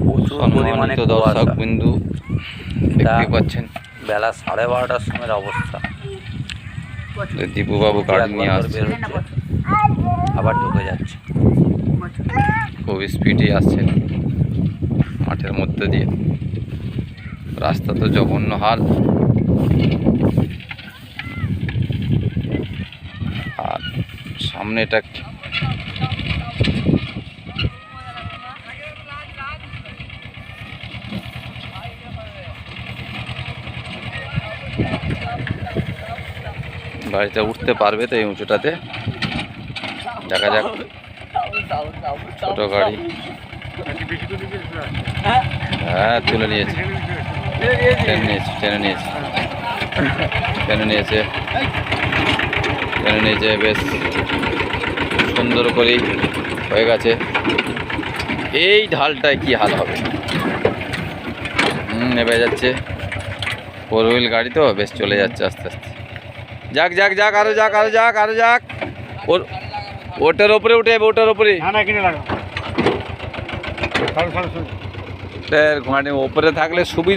প্রচুর পরিমাণে দর্শক বিন্দু দেখতে পাচ্ছেন বেলা 12:30টার সময়ের অবস্থা। দীপুবাবু গাড়ি নিয়ে আসছে, আবার ঢুকে যাচ্ছে, খুব স্পিডে আসছে মাঠের মধ্যে দিয়ে। রাস্তা তো জঘন্য হাল। আর সামনেটা গাড়িটা উঠতে পারবে তো এই উঁচুটাতে? দেখা যাক। ছোট গাড়ি, হ্যাঁ তুলে নিয়েছে, টেনে নিয়েছে বেশ সুন্দর করেই হয়ে গেছে। এই ঢালটায় কি হাল হবে। নেমে যাচ্ছে, 4 হুইল গাড়ি তো বেশ চলে যাচ্ছে আস্তে আস্তে। যাক যাক যাক, আরো যাক, আরো যাক, আরো যাক। ওটার ওপরে উঠে যাবে, ওটার ওপরে ওপরে থাকলে সুবিধা।